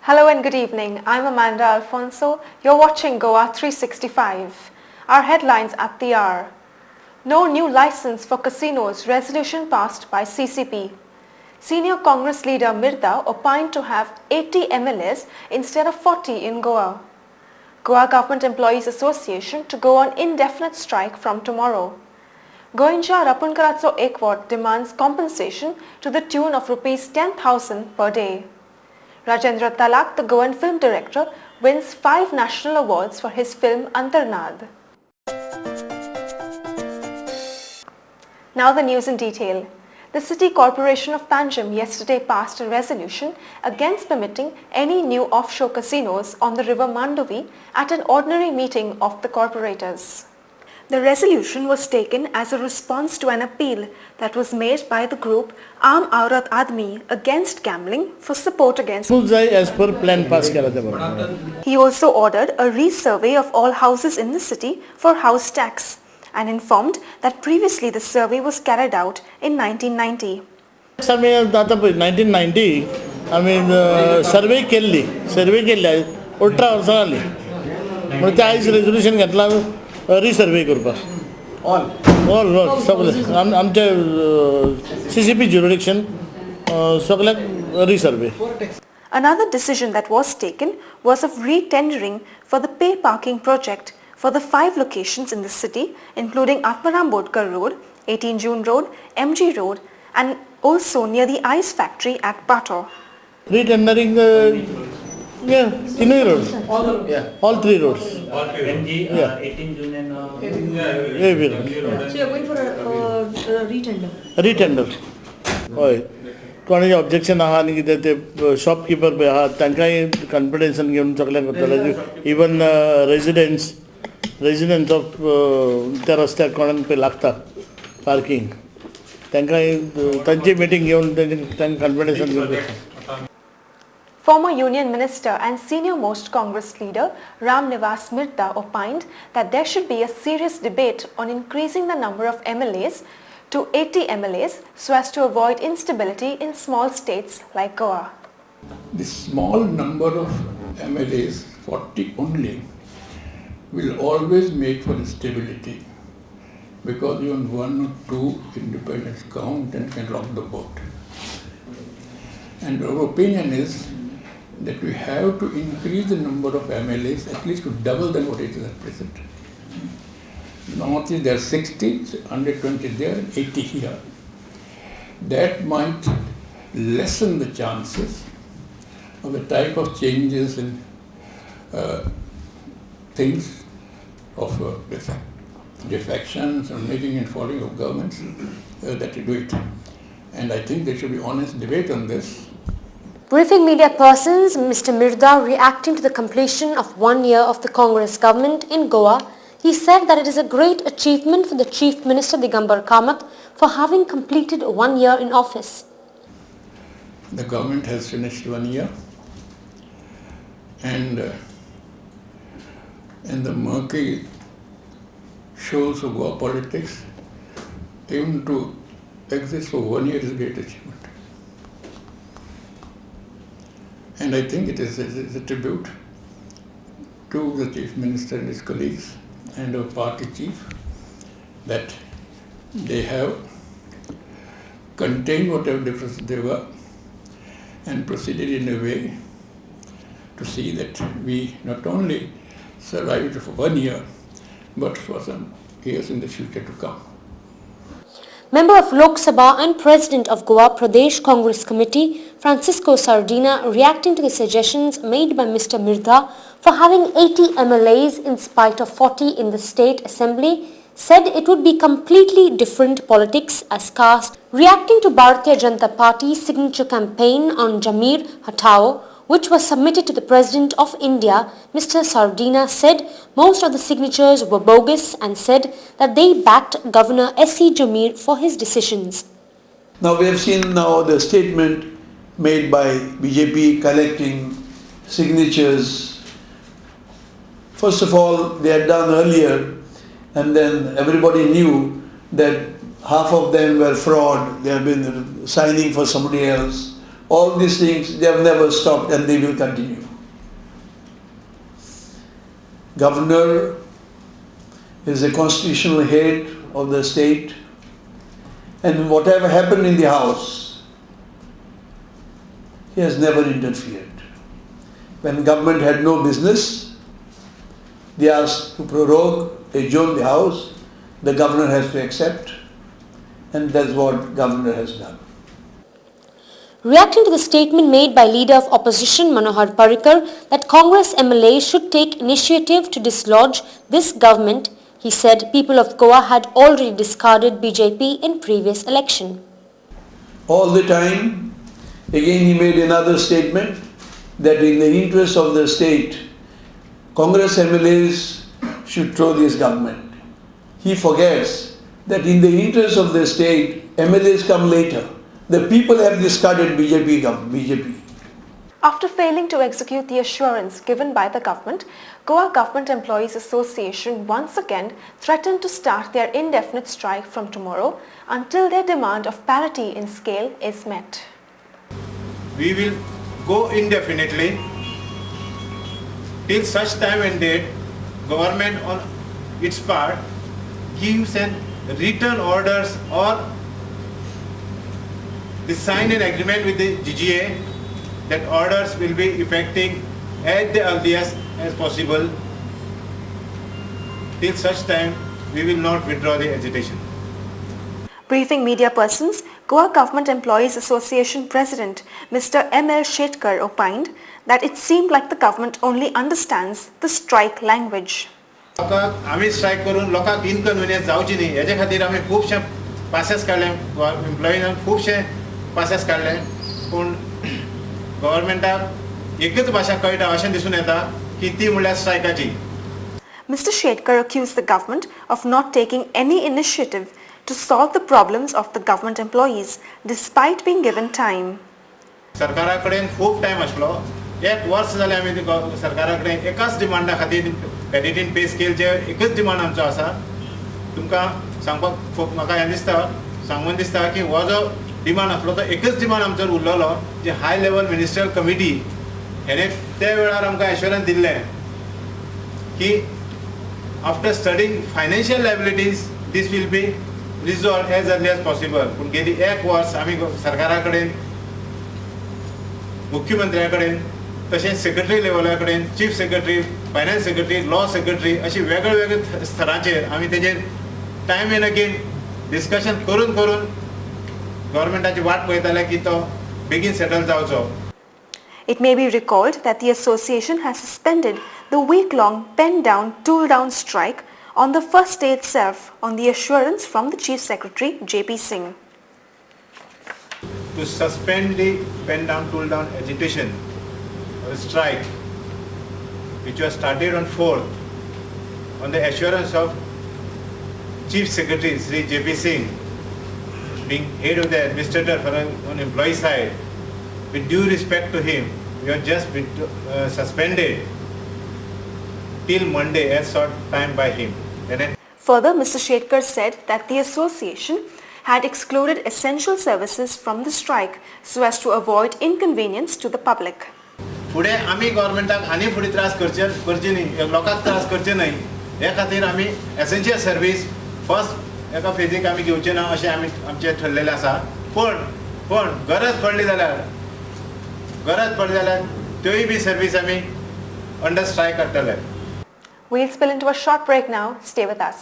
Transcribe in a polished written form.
Hello and good evening. I'm Amanda Alfonso. You're watching Goa 365. Our headlines at the hour. No new license for casinos, resolution passed by CCP. Senior Congress leader Mirda opined to have 80 MLAs instead of 40 in Goa. Goa Government Employees Association to go on indefinite strike from tomorrow. Goenja Rapunkaratso Ekwat demands compensation to the tune of Rs 10,000 per day. Rajendra Talak, the Goan film director, wins 5 national awards for his film Antarnad. Now the news in detail. The City Corporation of Panjim yesterday passed a resolution against permitting any new offshore casinos on the river Mandovi at an ordinary meeting of the corporators. The resolution was taken as a response to an appeal that was made by the group Aam Aurat Admi against gambling for support against. As per plan pass He also ordered a resurvey of all houses in the city for house tax and informed that previously the survey was carried out in 1990. 1990, survey केल्ली 18 वर्सां जाली म्हणून ते आयज resolution घेतला रिसर्वे करपाक all सगळे आमचे CCP jurisdiction सगळ्याक रिसर्वे. Another decision that was taken was of re-tendering for the pay parking project for the 5 locations in the city, including Atmaram Bodkar Road, 18 June Road, MG Road, and also near the ice factory at Pato. Re-tendering, all 3 roads. MG, 18 June and So you're going for a retender? Retender. हय कोणाचे objection आहा आनी कितें ते shopkeeper पळय आहा तांकांय कॉन्फिडन्सान घेवन सगळ्यांक करतले. इवन रेजिडेंट्स ऑफ त्या रस्त्याक कोणाक पळय लागता पार्किंग तांकांय तांची मिटींग घेवन तांकां कॉन्फिडन्सान घेवन. Former Union Minister and senior-most Congress leader Ram Nivas Mirda opined that there should be a serious debate on increasing the number of MLAs to 80 MLAs so as to avoid instability in small states like Goa. The small number of MLAs, 40 only, will always make for instability because even 1 or 2 independents count and can rock the boat. And our opinion is that we have to increase the number of MLAs at least to double than what it is at present. Northeast there are 60, 120 there and 80 here. That might lessen the chances of the type of changes in things of defections and making and falling of governments that we do it. And I think there should be honest debate on this. Briefing media persons, Mr. Mirda reacting to the completion of 1 year of the Congress government in Goa, he said that it is a great achievement for the Chief Minister Digambar Kamath for having completed 1 year in office. The government has finished 1 year and in the murky shows of Goa politics, even to exist for 1 year is a great achievement. And I think it is a tribute to the Chief Minister and his colleagues and our party chief that they have contained whatever differences there were and proceeded in a way to see that we not only survived for 1 year but for some years in the future to come. Member of Lok Sabha and President of Goa Pradesh Congress Committee, Francisco Sardina, reacting to the suggestions made by Mr. Mirda for having 80 MLAs in spite of 40 in the State Assembly, said it would be completely different politics as caste. Reacting to Bharatiya Janata Party's signature campaign on Jamir Hatao, which was submitted to the President of India, Mr. Sardina said most of the signatures were bogus and said that they backed Governor S.C. Jamir for his decisions. Now we have seen now the statement made by BJP collecting signatures. First of all, they had done earlier and then everybody knew that half of them were fraud. They have been signing for somebody else. all these things, they have never stopped and they will continue. Governor is the constitutional head of the state, and whatever happened in the house, he has never interfered. When government had no business, they asked to prorogue, adjourn the house, the governor has to accept, and that's what governor has done. Reacting to the statement made by Leader of Opposition Manohar Parrikar that Congress MLAs should take initiative to dislodge this government, he said people of Goa had already discarded BJP in previous election. All the time, again he made another statement that in the interest of the state, Congress MLAs should throw this government. He forgets that in the interest of the state, MLAs come later. The people have discarded BJP. After failing to execute the assurance given by the government, Goa Government Employees Association once again threatened to start their indefinite strike from tomorrow until their demand of parity in scale is met. We will go indefinitely till such time and date government on its part gives an written orders or they sign an agreement with the GGA that orders will be effective at the earliest as possible. Till such time, we will not withdraw the agitation. Briefing media persons, Goa Government Employees Association President Mr. M.L. Shetkar opined that it seemed like the government only understands the strike language. आम्ही strike करून लोकांक inconvenience जावची न्ही हेजे खातीर आमी खूबशे passes काडले एम्प्लॉयीन खूबशे पासेस काडले पूण गव्हर्नमेंटाक एकच भाशा कळटा अशें दिसून येता की ती म्हणल्यार स्ट्रायकाची. Mr. Shetkar accused the government of not taking any initiative to solve the problems of the government employees despite being given time. सरकारा कडेन खूब टायम आसलो. एक वर्ष जालें आमी सरकारा कडेन एकाच डिमांडा खातीर पॅरिटी पे स्केलचे एकच डिमांड आमचो आसा. तुमकां सांगपाक म्हाका हें दिसता सांगून दिसता की हो जो डिमांड आसलो तो एकच डिमांड आमचो उरलेलो जे हाय लेवल मिनिस्ट्रियल कमिटी हेणे त्या वेळार आमकां एश्युरन्स दिल्लें की after studying financial liabilities these will be resolved as early as possible. पूण गेली एक वर्स आमी सरकारा कडेन मुख्यमंत्र्या कडेन तशेंच सेक्रेटरी लेवला कडेन chief secretary finance secretary law secretary अशी वेगळे वेगळे स्तराचेर आमी तेजेर टायम एंड अगेन डिस्कशन करून करून गव्हर्नमेंटाची वाट पळयताले की तो बेगीन सेटल जावचो. It may be recalled that the association has suspended the week-long pen-down, tool-down strike on the first day itself on the assurance from the Chief Secretary J.P. Singh. To suspend the pen-down, tool-down agitation or strike, which was started on 4th on the assurance of Chief Secretary Sri J.P. Singh, being head of the administrator on employee side, with due respect to him, we are just suspended till Monday as sought time by him. Further, Mr. Shetkar said that the association had excluded essential services from the strike so as to avoid inconvenience to the public. फुडें आमी गव्हर्नमेंटाक आनी फुडें त्रास करचे न्ही लोकांक त्रास करचे न्हय हे खातीर आमी एसेन्शियल सर्वीस फर्स्ट एका फेजीक आमी घेवचे ना अशें आमी आमचें ठरलेलें आसा. पण गरज पडली जाल्यार त्योय बी सर्वीस आमी अंडर स्ट्रायक करतले. We'll spill into a short break now. Stay with us.